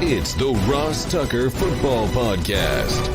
It's the Ross Tucker Football Podcast.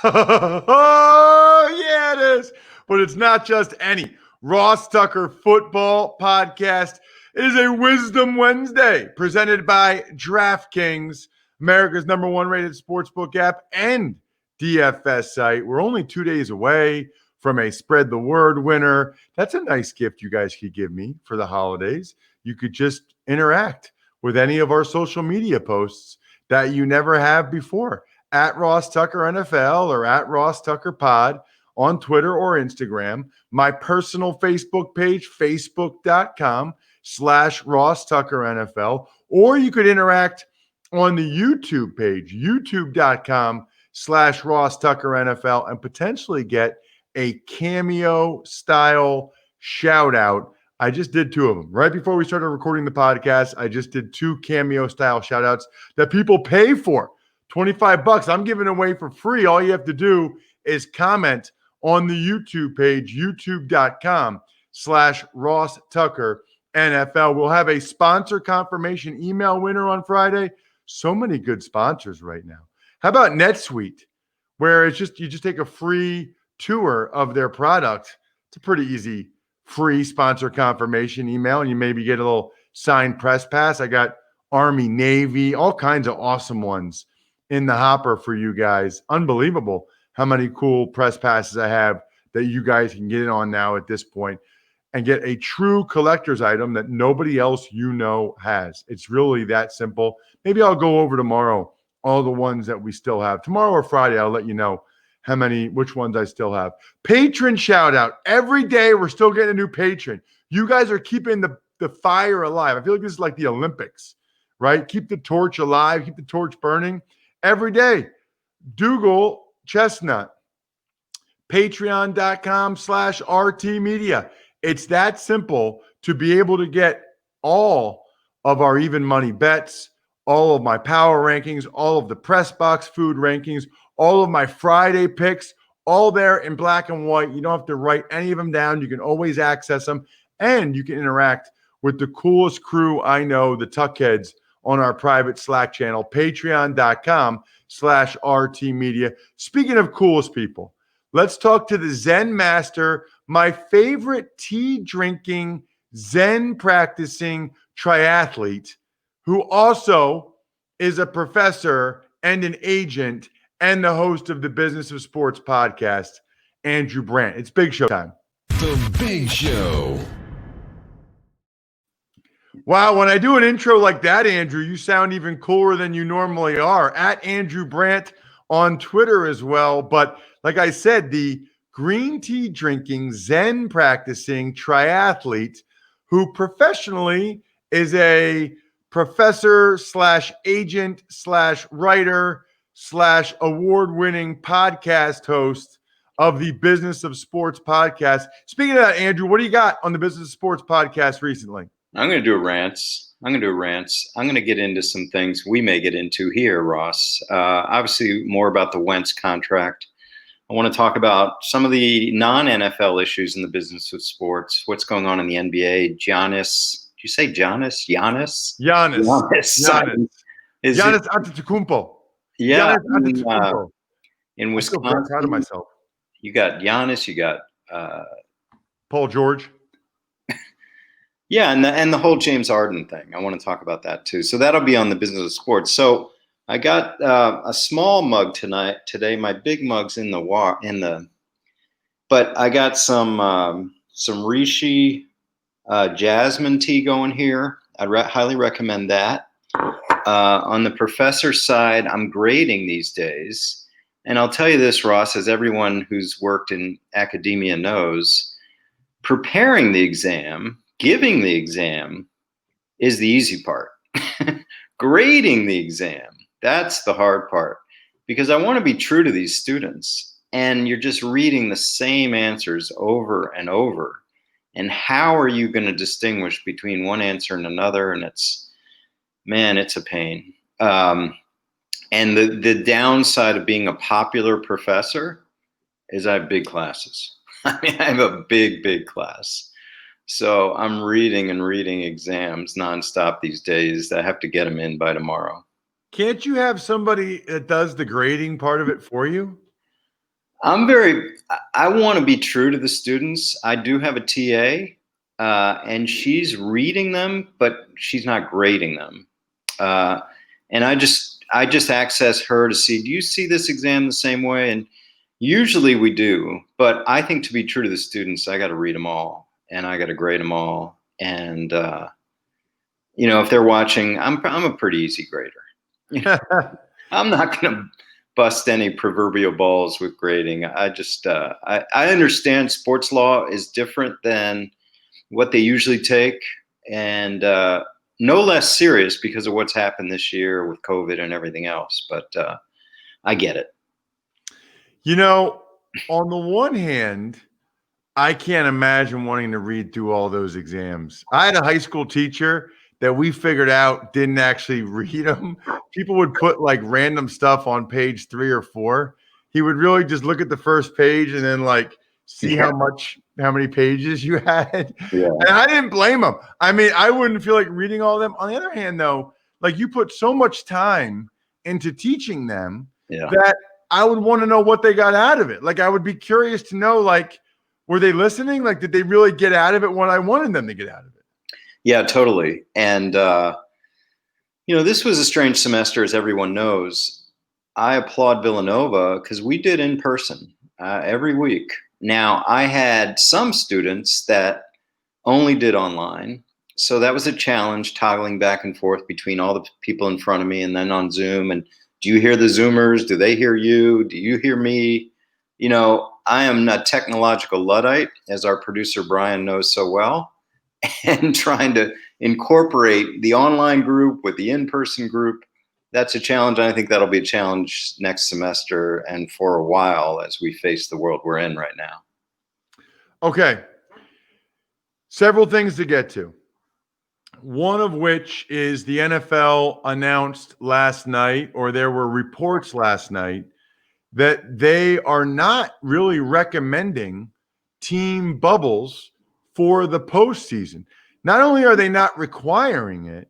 Oh, yeah, it is. But it's not just any Ross Tucker Football Podcast. It is a Wisdom Wednesday presented by DraftKings, America's #1 rated sportsbook app and DFS site. We're only 2 days away from a Spread the Word winner. That's a nice gift you guys could give me for the holidays. You could just interact with any of our social media posts that you never have before. At Ross Tucker NFL or at RossTuckerPod on Twitter or Instagram. My personal Facebook page, facebook.com/Ross Tucker NFL. Or you could interact on the YouTube page, youtube.com/Ross Tucker NFL, and potentially get a cameo style shout out. I just did 2 of them. Right before we started recording the podcast, I just did 2 cameo style shout outs that people pay for. $25 I'm giving away for free. All you have to do is comment on the YouTube page, youtube.com/Ross Tucker NFL. We'll have a sponsor confirmation email winner on Friday. So many good sponsors right now. How about NetSuite, where it's just you just take a free tour of their product. It's a pretty easy free sponsor confirmation email, and you maybe get a little signed press pass. I got Army, Navy, all kinds of awesome ones in the hopper for you guys. Unbelievable how many cool press passes I have that you guys can get in on now at this point and get a true collector's item that nobody else has. It's really that simple. Maybe I'll go over tomorrow all the ones that we still have. Tomorrow or Friday, I'll let you know which ones I still have. Patron shout out. Every day we're still getting a new patron. You guys are keeping the fire alive. I feel like this is like the Olympics, right? Keep the torch alive, keep the torch burning. Every day, Dougal Chestnut, patreon.com/RT Media. It's that simple to be able to get all of our even money bets, all of my power rankings, all of the press box food rankings, all of my Friday picks, all there in black and white. You don't have to write any of them down. You can always access them, and you can interact with the coolest crew I know, the Tuckheads, on our private Slack channel, patreon.com/RT Media. Speaking of coolest people, let's talk to the Zen master, my favorite tea drinking, Zen practicing triathlete, who also is a professor and an agent and the host of the Business of Sports podcast, Andrew Brandt. It's Big Show time. The Big Show. Wow, when I do an intro like that, Andrew, you sound even cooler than you normally are. At Andrew Brandt on Twitter as well. But like I said, the green tea drinking, Zen practicing triathlete who professionally is a professor/agent/writer/award-winning podcast host of the Business of Sports podcast. Speaking of that, Andrew, what do you got on the Business of Sports podcast recently? I'm going to do rants. I'm going to get into some things we may get into here, Ross. Obviously, more about the Wentz contract. I want to talk about some of the non-NFL issues in the business of sports. What's going on in the NBA? Giannis. Did you say Giannis? Giannis Antetokounmpo. Yeah. Giannis Antetokounmpo. In Wisconsin. I'm so proud of myself. You got Giannis. You got Paul George. Yeah, and the whole James Harden thing. I want to talk about that too. So that'll be on the Business of Sports. So I got a small mug today. My big mug's in the but I got some Rishi jasmine tea going here. I'd highly recommend that. On the professor side, I'm grading these days, and I'll tell you this, Ross, as everyone who's worked in academia knows, preparing the exam, giving the exam is the easy part. Grading the exam, that's the hard part, because I want to be true to these students, and you're just reading the same answers over and over. And how are you going to distinguish between one answer and another? And it's a pain. And the downside of being a popular professor is I have big classes. I mean, I have a big class. So I'm reading and reading exams nonstop these days. I have to get them in by tomorrow. Can't you have somebody that does the grading part of it for you? I want to be true to the students. I do have a TA, and she's reading them, but she's not grading them. And I just access her to see, do you see this exam the same way? And usually we do, but I think to be true to the students, I got to read them all and I got to grade them all. And, if they're watching, I'm a pretty easy grader. I'm not going to bust any proverbial balls with grading. I understand sports law is different than what they usually take, and no less serious because of what's happened this year with COVID and everything else. But I get it. On the one hand, I can't imagine wanting to read through all those exams. I had a high school teacher that we figured out didn't actually read them. People would put like random stuff on page 3 or 4. He would really just look at the first page and then like see how many pages you had. Yeah. And I didn't blame him. I mean, I wouldn't feel like reading all of them. On the other hand, though, like you put so much time into teaching them that I would want to know what they got out of it. Like I would be curious to know, like, were they listening? Like, did they really get out of it what I wanted them to get out of it? Yeah, totally. And, this was a strange semester, as everyone knows. I applaud Villanova because we did in person every week. Now, I had some students that only did online. So that was a challenge, toggling back and forth between all the people in front of me and then on Zoom. And do you hear the Zoomers? Do they hear you? Do you hear me? I am a technological Luddite, as our producer Brian knows so well, and trying to incorporate the online group with the in-person group. That's a challenge. I think that'll be a challenge next semester and for a while as we face the world we're in right now. Okay. Several things to get to. One of which is the NFL announced last night, or there were reports last night, that they are not really recommending team bubbles for the postseason. Not only are they not requiring it,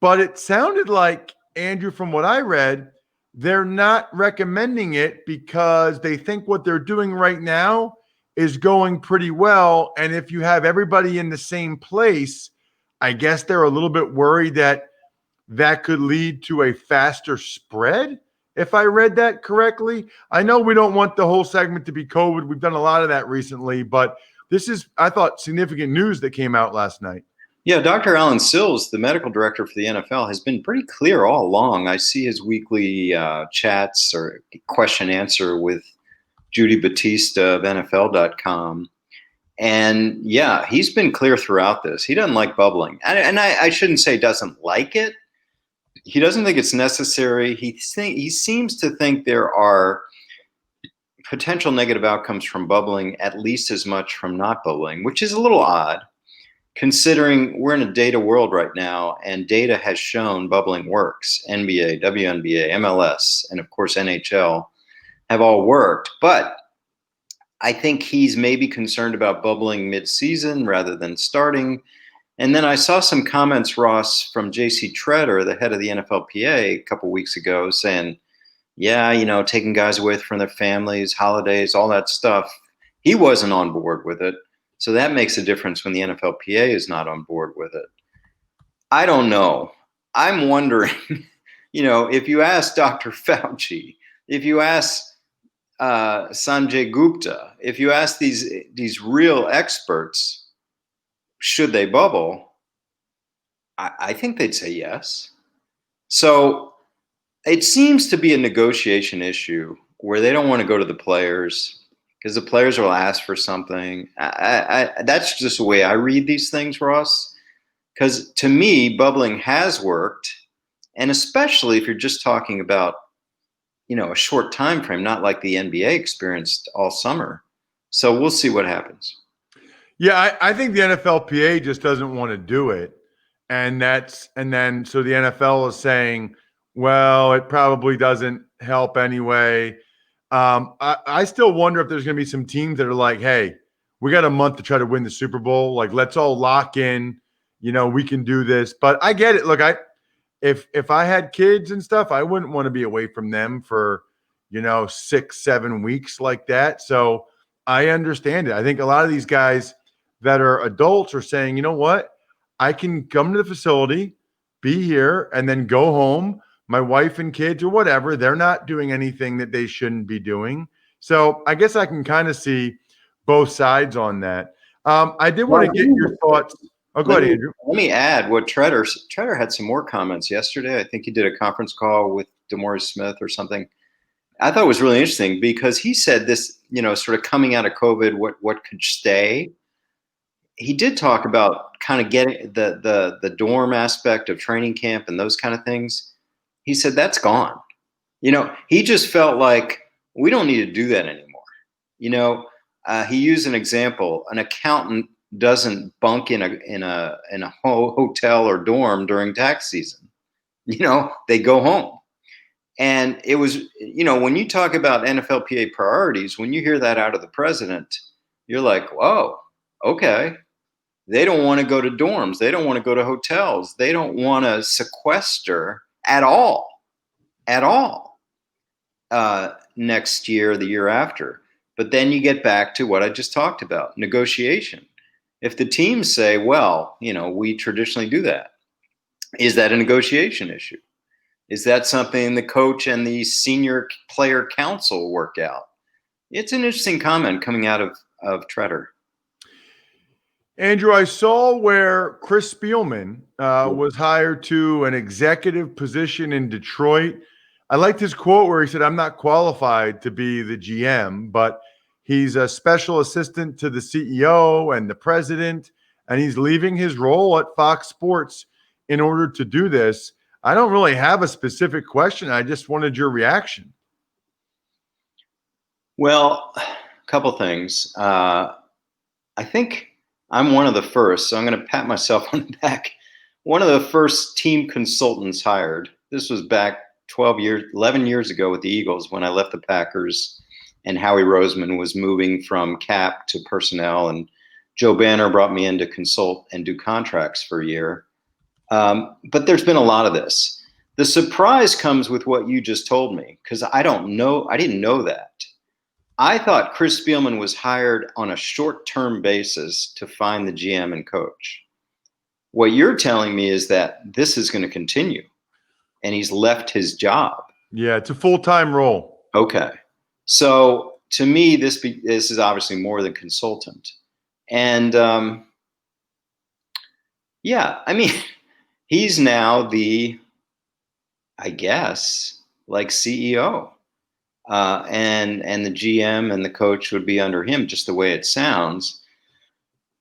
but it sounded like, Andrew, from what I read, they're not recommending it because they think what they're doing right now is going pretty well. And if you have everybody in the same place, I guess they're a little bit worried that that could lead to a faster spread, if I read that correctly. I know we don't want the whole segment to be COVID. We've done a lot of that recently, but this is, I thought, significant news that came out last night. Yeah, Dr. Alan Sills, the medical director for the NFL, has been pretty clear all along. I see his weekly chats or question answer with Judy Batista of NFL.com. And yeah, he's been clear throughout this. He doesn't like bubbling. And I shouldn't say doesn't like it. He doesn't think it's necessary. He seems to think there are potential negative outcomes from bubbling at least as much from not bubbling, which is a little odd considering we're in a data world right now and data has shown bubbling works. NBA, WNBA, MLS, and of course NHL have all worked. But I think he's maybe concerned about bubbling mid-season rather than starting. And then I saw some comments, Ross, from J.C. Treader, the head of the NFLPA, a couple weeks ago saying, yeah, taking guys away from their families, holidays, all that stuff. He wasn't on board with it. So that makes a difference when the NFLPA is not on board with it. I don't know. I'm wondering, if you ask Dr. Fauci, if you ask Sanjay Gupta, if you ask these real experts, should they bubble? I think they'd say yes. So it seems to be a negotiation issue where they don't want to go to the players because the players will ask for something. That's just the way I read these things, Ross, because to me, bubbling has worked. And especially if you're just talking about, a short time frame, not like the NBA experienced all summer. So we'll see what happens. Yeah, I think the NFLPA just doesn't want to do it. And then so the NFL is saying, well, it probably doesn't help anyway. I still wonder if there's going to be some teams that are like, hey, we got a month to try to win the Super Bowl. Like, let's all lock in. We can do this. But I get it. Look, if I had kids and stuff, I wouldn't want to be away from them for 6-7 weeks like that. So I understand it. I think a lot of these guys that are adults are saying, you know what? I can come to the facility, be here, and then go home. My wife and kids or whatever, they're not doing anything that they shouldn't be doing. So I guess I can kind of see both sides on that. I did want to get your thoughts. Oh, go ahead, Andrew. Let me add what Treader had some more comments yesterday. I think he did a conference call with DeMaurice Smith or something. I thought it was really interesting because he said this, sort of coming out of COVID, what could stay. He did talk about kind of getting the dorm aspect of training camp and those kind of things. He said that's gone. He just felt like we don't need to do that anymore. He used an example. An accountant doesn't bunk in a hotel or dorm during tax season. They go home. And it was, when you talk about NFLPA priorities, when you hear that out of the president, you're like, whoa, okay. They don't want to go to dorms. They don't want to go to hotels. They don't want to sequester at all next year, the year after. But then you get back to what I just talked about, negotiation. If the teams say, well, we traditionally do that, is that a negotiation issue? Is that something the coach and the senior player council work out? It's an interesting comment coming out of Treader. Andrew, I saw where Chris Spielman was hired to an executive position in Detroit. I liked his quote where he said, I'm not qualified to be the GM, but he's a special assistant to the CEO and the president, and he's leaving his role at Fox Sports in order to do this. I don't really have a specific question. I just wanted your reaction. Well, a couple things. I think I'm one of the first, so I'm going to pat myself on the back. One of the first team consultants hired. This was back 11 years ago with the Eagles when I left the Packers and Howie Roseman was moving from cap to personnel, and Joe Banner brought me in to consult and do contracts for a year. But there's been a lot of this. The surprise comes with what you just told me, because I didn't know that. I thought Chris Spielman was hired on a short-term basis to find the GM and coach. What you're telling me is that this is going to continue, and he's left his job. Yeah, it's a full-time role. Okay. So to me, this is obviously more than consultant. And he's now the, I guess, CEO. And the GM and the coach would be under him, just the way it sounds.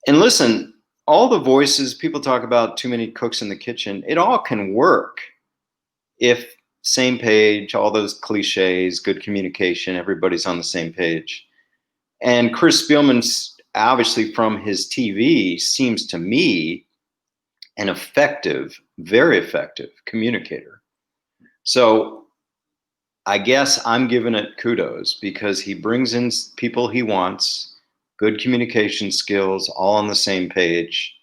And listen, all the voices, people talk about too many cooks in the kitchen. It all can work if same page, all those cliches, good communication, everybody's on the same page. And Chris Spielman, obviously from his TV, seems to me an effective, very effective communicator. So I guess I'm giving it kudos because he brings in people he wants, good communication skills, all on the same page.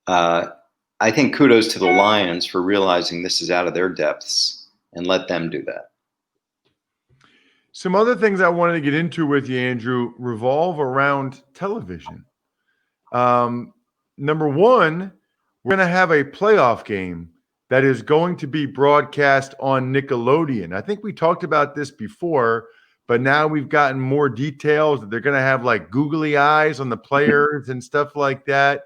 I think kudos to the Lions for realizing this is out of their depths and let them do that. Some other things I wanted to get into with you, Andrew, revolve around television. Number one, we're going to have a playoff game that is going to be broadcast on Nickelodeon. I think we talked about this before, but now we've gotten more details that they're going to have like googly eyes on the players and stuff like that.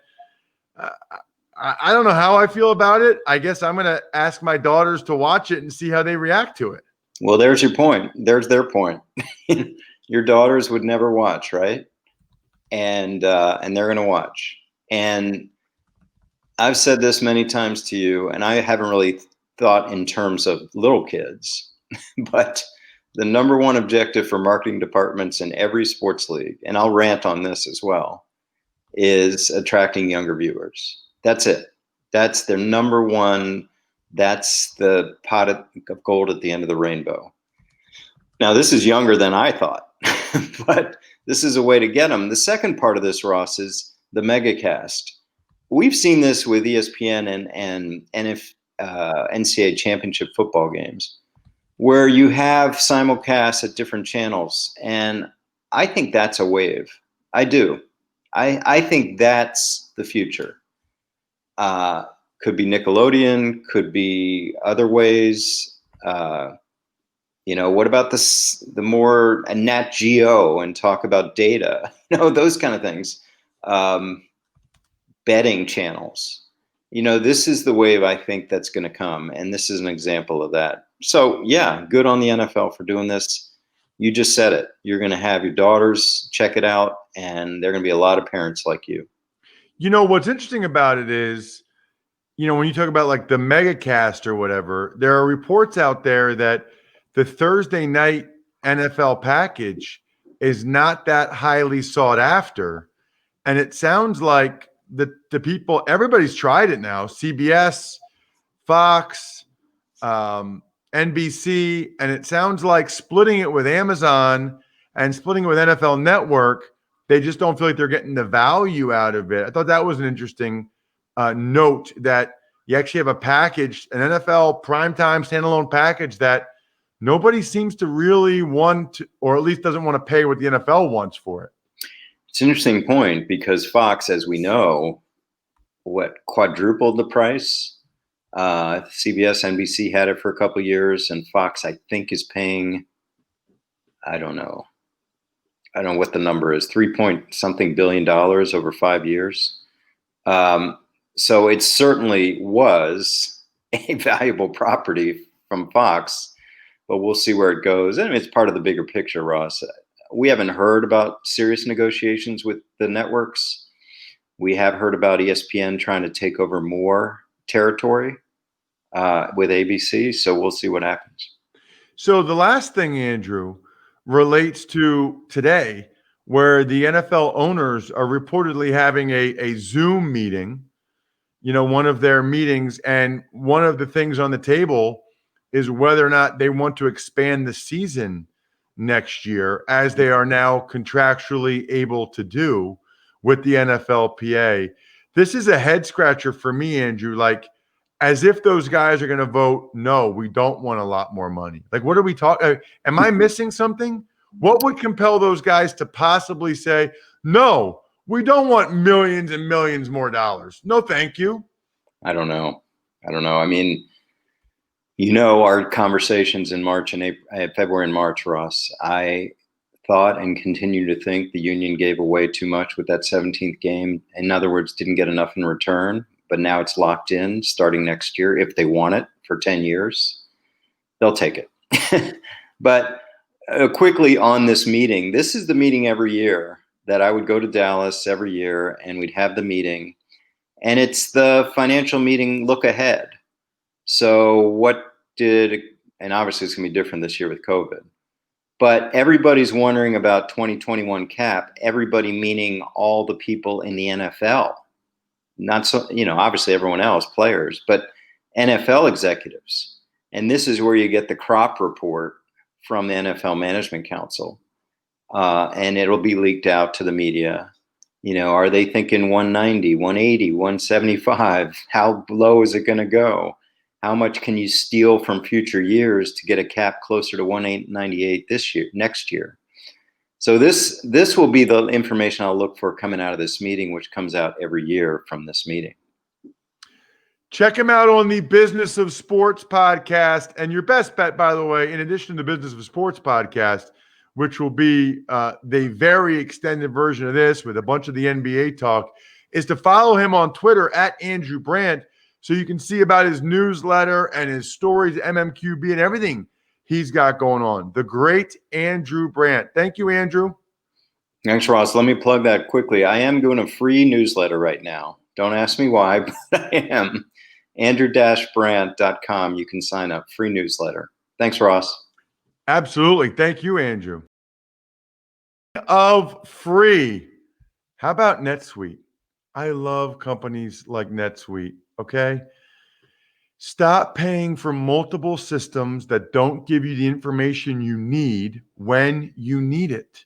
I don't know how I feel about it. I guess I'm going to ask my daughters to watch it and see how they react to it. Well, there's your point. There's their point. Your daughters would never watch, right? And they're going to watch. And I've said this many times to you, and I haven't really thought in terms of little kids, but the number one objective for marketing departments in every sports league, and I'll rant on this as well, is attracting younger viewers. That's it. That's their number one. That's the pot of gold at the end of the rainbow. Now, this is younger than I thought, but this is a way to get them. The second part of this, Ross, is the megacast. We've seen this with ESPN and NCAA championship football games, where you have simulcasts at different channels. And I think that's a wave. I do. I think that's the future. Could be Nickelodeon, could be other ways. What about the more Nat Geo and talk about data, those kind of things. Betting channels. This is the wave I think that's going to come. And this is an example of that. So yeah, good on the NFL for doing this. You just said it. You're going to have your daughters check it out, and there are going to be a lot of parents like you. What's interesting about it is, when you talk about like the megacast or whatever, there are reports out there that the Thursday night NFL package is not that highly sought after. And it sounds like the people, everybody's tried it now, CBS, Fox, NBC, and it sounds like splitting it with Amazon and splitting it with NFL Network, they just don't feel like they're getting the value out of it. I thought that was an interesting note, that you actually have a package, an NFL primetime standalone package that nobody seems to really want, or at least doesn't want to pay what the NFL wants for it. It's an interesting point, because Fox, as we know, quadrupled the price. CBS, NBC had it for a couple of years, and Fox, I think, is paying, I don't know what the number is, 3-point-something billion over 5 years. So it certainly was a valuable property from Fox, but we'll see where it goes. And it's part of the bigger picture, Ross. We haven't heard about serious negotiations with the networks. We have heard about ESPN trying to take over more territory with ABC. So we'll see what happens. So the last thing, Andrew, relates to today, where the NFL owners are reportedly having a Zoom meeting, one of their meetings. And one of the things on the table is whether or not they want to expand the season next year, as they are now contractually able to do with the NFLPA. This is a head scratcher for me, Andrew, like as if those guys are going to vote, no, we don't want a lot more money. Like, what are we talking? Am I missing something? What would compel those guys to possibly say, no, we don't want millions and millions more dollars? No, thank you. I don't know. I mean, our conversations in March and February and March, Ross, I thought and continue to think the union gave away too much with that 17th game. In other words, didn't get enough in return, but now it's locked in starting next year. If they want it for 10 years, they'll take it. But quickly on this meeting, this is the meeting every year that I would go to Dallas every year, and we'd have the meeting. And it's the financial meeting look ahead. So and obviously it's going to be different this year with COVID, but everybody's wondering about 2021 cap, everybody meaning all the people in the NFL, not so, obviously everyone else, players, but NFL executives. And this is where you get the crop report from the NFL Management Council. And it'll be leaked out to the media. Are they thinking 190, 180, 175? How low is it going to go? How much can you steal from future years to get a cap closer to 198 next year? So this will be the information I'll look for coming out of this meeting, which comes out every year from this meeting. Check him out on the Business of Sports podcast. And your best bet, by the way, in addition to the Business of Sports podcast, which will be the very extended version of this with a bunch of the NBA talk, is to follow him on Twitter at Andrew Brandt, so you can see about his newsletter and his stories, MMQB, and everything he's got going on. The great Andrew Brandt. Thank you, Andrew. Thanks, Ross. Let me plug that quickly. I am doing a free newsletter right now. Don't ask me why, but I am. Andrew-Brandt.com. You can sign up. Free newsletter. Thanks, Ross. Absolutely. Thank you, Andrew. Of free. How about NetSuite? I love companies like NetSuite, okay? Stop paying for multiple systems that don't give you the information you need when you need it.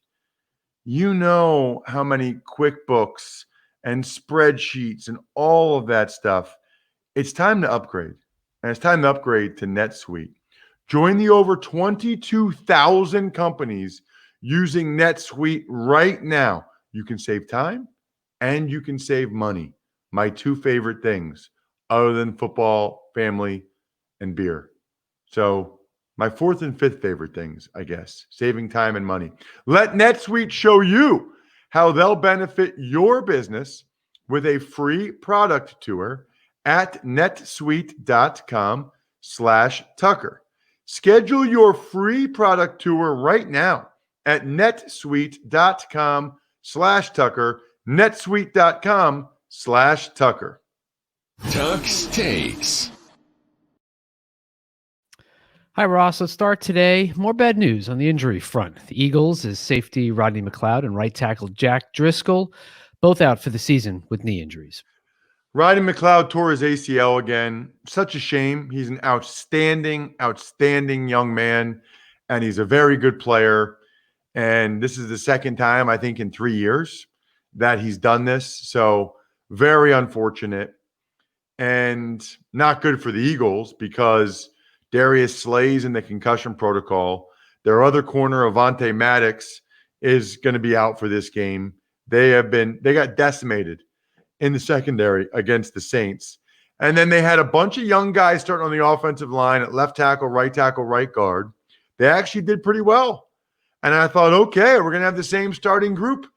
you know how many QuickBooks and spreadsheets and all of that stuff. It's time to upgrade. And it's time to upgrade to NetSuite. Join the over 22,000 companies using NetSuite right now. You can save time and you can save money. My two favorite things, other than football, family, and beer. So my fourth and fifth favorite things, I guess, saving time and money. Let NetSuite show you how they'll benefit your business with a free product tour at netsuite.com/Tucker. Schedule your free product tour right now at netsuite.com/Tucker, netsuite.com/Tucker. Tuck's Takes. Hi, Ross. Let's start today. More bad news on the injury front. The Eagles, as safety Rodney McLeod and right tackle Jack Driscoll, both out for the season with knee injuries. Rodney McLeod tore his ACL again. Such a shame. He's an outstanding, outstanding young man, and he's a very good player. And this is the second time, I think, in 3 years that he's done this. So very unfortunate and not good for the Eagles because Darius Slay's in the concussion protocol. Their other corner, Avante Maddox, is going to be out for this game. They got decimated in the secondary against the Saints. And then they had a bunch of young guys starting on the offensive line at left tackle, right guard. They actually did pretty well. And I thought, okay, we're going to have the same starting group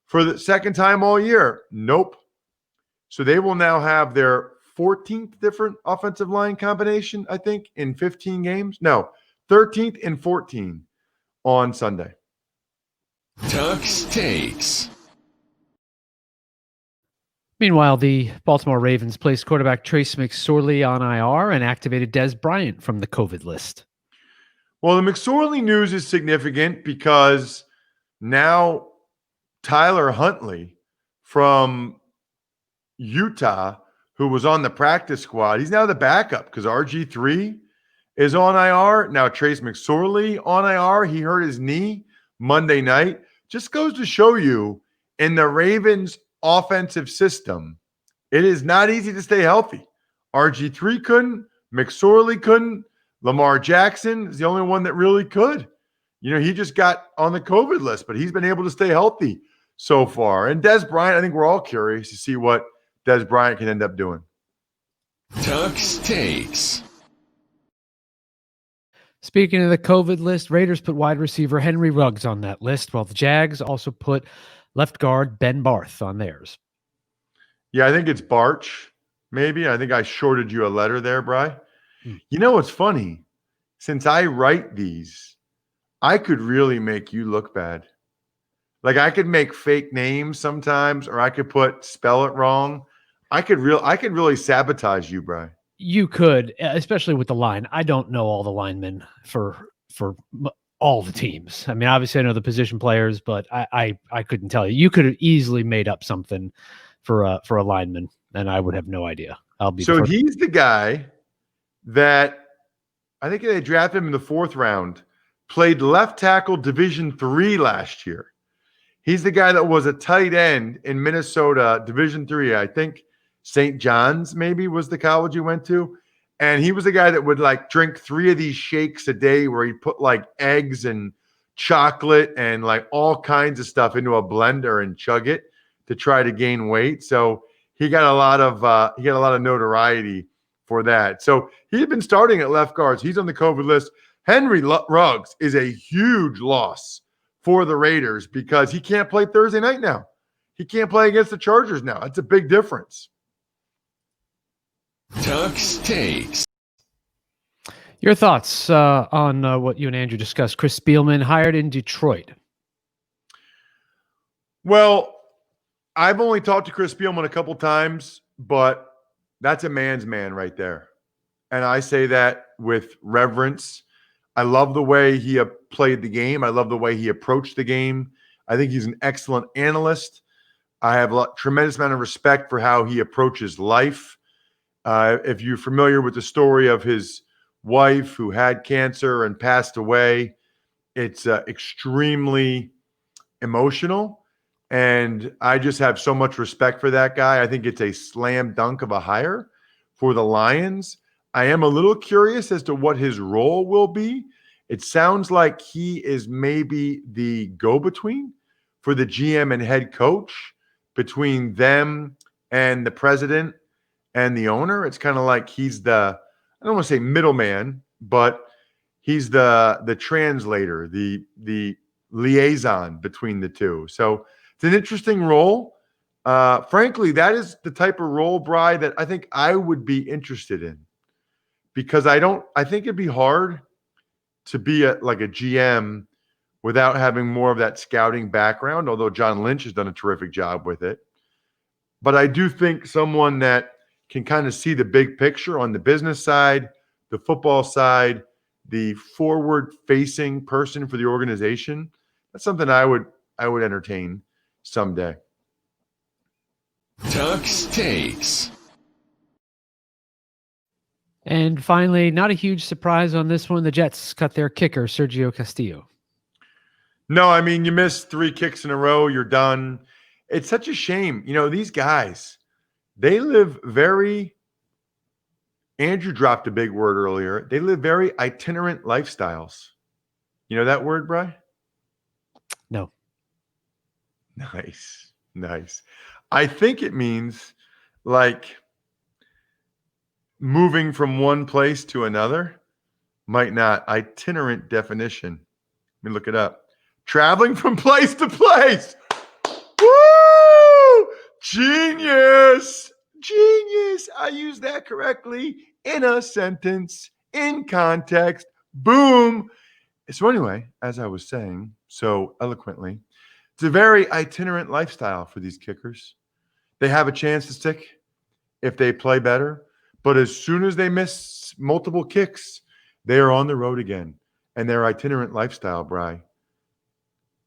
for the second time all year. Nope. So they will now have their 14th different offensive line combination, I think, in 15 games. No, 13th and 14 on Sunday. Tuck's Takes. Meanwhile, the Baltimore Ravens placed quarterback Trace McSorley on IR and activated Des Bryant from the COVID list. Well, the McSorley news is significant because now Tyler Huntley from Utah, who was on the practice squad, he's now the backup because RG3 is on IR. Now Trace McSorley on IR. He hurt his knee Monday night. Just goes to show you in the Ravens offensive system, it is not easy to stay healthy. RG3 couldn't. McSorley couldn't. Lamar Jackson is the only one that really could. You know, he just got on the COVID list, but he's been able to stay healthy so far. And Des Bryant, I think we're all curious to see what Des Bryant can end up doing. Tuck's Takes. Speaking of the COVID list, Raiders put wide receiver Henry Ruggs on that list, while the Jags also put left guard Ben Barth on theirs. Yeah, I think it's Barch, maybe. I think I shorted you a letter there, Bri. You know what's funny? Since I write these, I could really make you look bad. Like I could make fake names sometimes, or I could spell it wrong. I could really sabotage you, Bri. You could, especially with the line. I don't know all the linemen for all the teams. I mean, obviously I know the position players, but I couldn't tell you. You could have easily made up something for a lineman, and I would have no idea. So he's the guy that I think they drafted him in the 4th round, played left tackle Division III last year. He's the guy that was a tight end in Minnesota, Division III. I think St. John's maybe was the college he went to. And he was the guy that would like drink 3 of these shakes a day where he'd put like eggs and chocolate and like all kinds of stuff into a blender and chug it to try to gain weight. So he got a lot of notoriety for that. So he had been starting at left guards. He's on the COVID list. Henry Ruggs is a huge loss for the Raiders because he can't play Thursday night now. He can't play against the Chargers now. That's a big difference. Tuck's Takes. Your thoughts on what you and Andrew discussed. Chris Spielman hired in Detroit. Well, I've only talked to Chris Spielman a couple times, but that's a man's man right there. And I say that with reverence. I love the way he played the game. I love the way he approached the game. I think he's an excellent analyst. I have a tremendous amount of respect for how he approaches life. If you're familiar with the story of his wife who had cancer and passed away, it's extremely emotional. And I just have so much respect for that guy. I think it's a slam dunk of a hire for the Lions. I am a little curious as to what his role will be. It sounds like he is maybe the go-between for the GM and head coach between them and the president and the owner. It's kind of like he's the, I don't want to say middleman, but he's the translator, the liaison between the two. So it's an interesting role. Frankly, that is the type of role, Bri, that I think I would be interested in, because I think it'd be hard to be like a GM without having more of that scouting background, although John Lynch has done a terrific job with it. But I do think someone that can kind of see the big picture on the business side, the football side, the forward-facing person for the organization, that's something I would entertain someday. Tuck's Takes. And finally, not a huge surprise on this one. The Jets cut their kicker, Sergio Castillo. No, I mean, you missed 3 kicks in a row, you're done. It's such a shame. You know, these guys, they live very, Andrew dropped a big word earlier. They live very itinerant lifestyles. You know that word, Bri? No. Nice. I think it means like moving from one place to another. Might not. Itinerant definition. Let me look it up. Traveling from place to place. Woo! Genius. I used that correctly in a sentence, in context. Boom. So anyway, as I was saying so eloquently, it's a very itinerant lifestyle for these kickers. They have a chance to stick if they play better, but as soon as they miss multiple kicks, they are on the road again, and their itinerant lifestyle, Bri,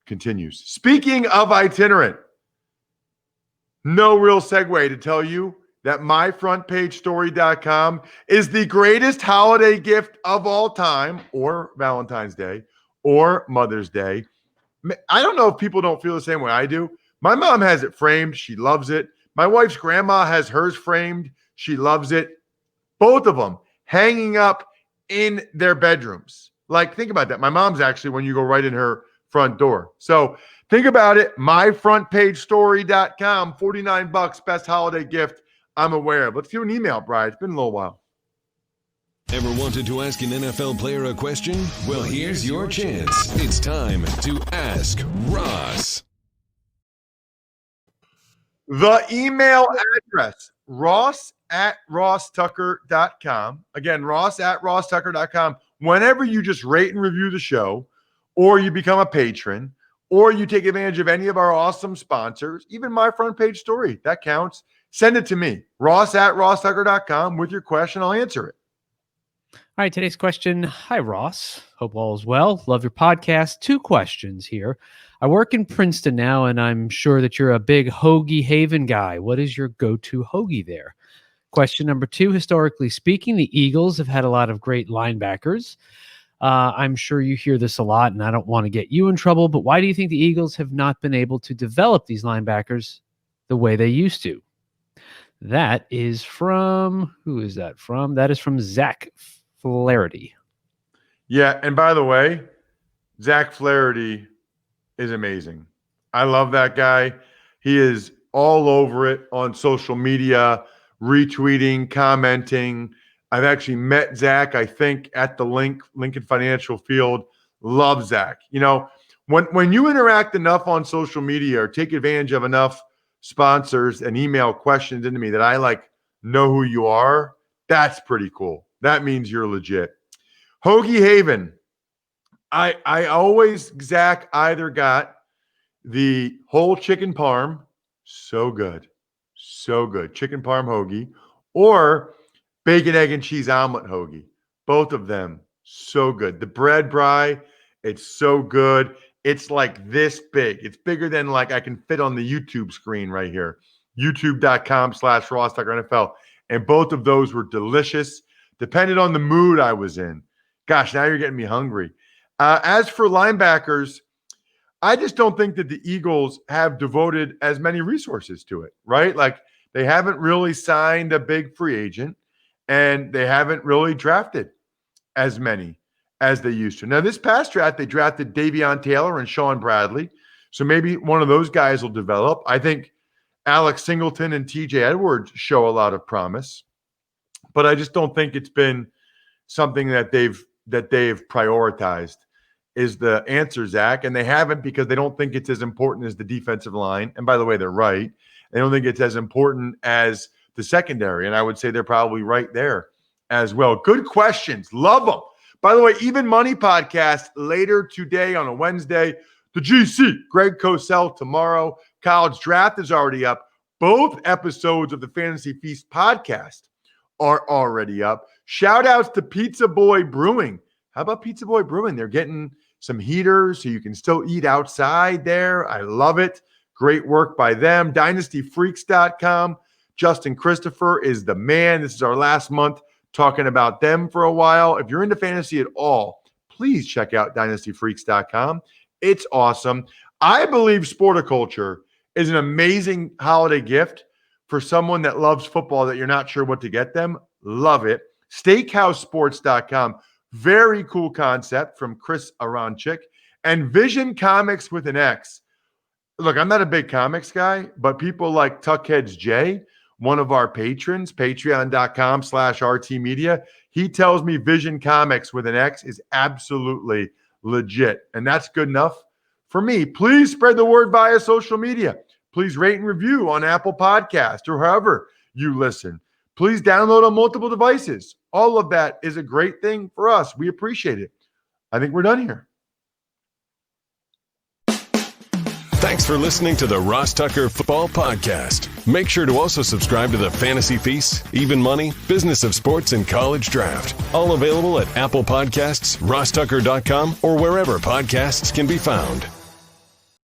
continues. Speaking of itinerant, no real segue to tell you that myfrontpagestory.com is the greatest holiday gift of all time, or Valentine's Day, or Mother's Day. I don't know if people don't feel the same way I do. My mom has it framed. She loves it. My wife's grandma has hers framed. She loves it. Both of them hanging up in their bedrooms. Like, think about that. My mom's actually when you go right in her front door. So think about it. Myfrontpagestory.com, $49, best holiday gift I'm aware of. Let's do an email, Brian. It's been a little while. Ever wanted to ask an NFL player a question? Well, here's your chance. It's time to Ask Ross. The email address, ross@rosstucker.com. Again, ross@rosstucker.com. Whenever you just rate and review the show, or you become a patron, or you take advantage of any of our awesome sponsors, even My Front Page Story, that counts. Send it to me, ross@rosstucker.com with your question. I'll answer it. All right, today's question. Hi, Ross. Hope all is well. Love your podcast. 2 questions here. I work in Princeton now, and I'm sure that you're a big Hoagie Haven guy. What is your go-to hoagie there? Question number 2, historically speaking, the Eagles have had a lot of great linebackers. I'm sure you hear this a lot, and I don't want to get you in trouble, but why do you think the Eagles have not been able to develop these linebackers the way they used to? That is from, who is that from? That is from Zach Flaherty. Yeah, and by the way, Zach Flaherty is amazing. I love that guy. He is all over it on social media, retweeting, commenting. I've actually met Zach, I think, at the Lincoln Financial Field. Love Zach. You know, when you interact enough on social media or take advantage of enough sponsors and email questions into me that I know who you are, that's pretty cool. That means you're legit. Hoagie Haven. I always, Zach, either got the whole chicken parm, so good, chicken parm hoagie, or bacon, egg, and cheese omelet hoagie. Both of them, so good. The bread, Bri, it's so good. It's like this big. It's bigger than I can fit on the YouTube screen right here. YouTube.com/RossTuckerNFL. And both of those were delicious. Depended on the mood I was in. Gosh, now you're getting me hungry. As for linebackers, I just don't think that the Eagles have devoted as many resources to it, right? Like they haven't really signed a big free agent and they haven't really drafted as many as they used to. Now, this past draft, they drafted Davion Taylor and Sean Bradley. So maybe one of those guys will develop. I think Alex Singleton and TJ Edwards show a lot of promise, but I just don't think it's been something that they've prioritized is the answer, Zach. And they haven't because they don't think it's as important as the defensive line. And by the way, they're right. They don't think it's as important as the secondary. And I would say they're probably right there as well. Good questions. Love them. By the way, Even Money podcast later today on a Wednesday. The GC, Greg Cosell tomorrow. College Draft is already up. Both episodes of the Fantasy Feast podcast are already up. Shout outs to Pizza Boy Brewing. How about Pizza Boy Brewing? They're getting some heaters so you can still eat outside there. I love it. Great work by them. DynastyFreaks.com. Justin Christopher is the man. This is our last month talking about them for a while. If you're into fantasy at all, please check out DynastyFreaks.com. It's awesome. I believe Sporticulture is an amazing holiday gift for someone that loves football that you're not sure what to get them. Love it. SteakhouseSports.com. Very cool concept from Chris Aronchik. And Vision Comics with an X. Look, I'm not a big comics guy, but people like Tuckheads J, one of our patrons, patreon.com/RT Media, he tells me Vision Comics with an X is absolutely legit. And that's good enough for me. Please spread the word via social media. Please rate and review on Apple Podcasts or however you listen. Please download on multiple devices. All of that is a great thing for us. We appreciate it. I think we're done here. Thanks for listening to the Ross Tucker Football Podcast. Make sure to also subscribe to the Fantasy Feast, Even Money, Business of Sports, and College Draft. All available at Apple Podcasts, RossTucker.com, or wherever podcasts can be found.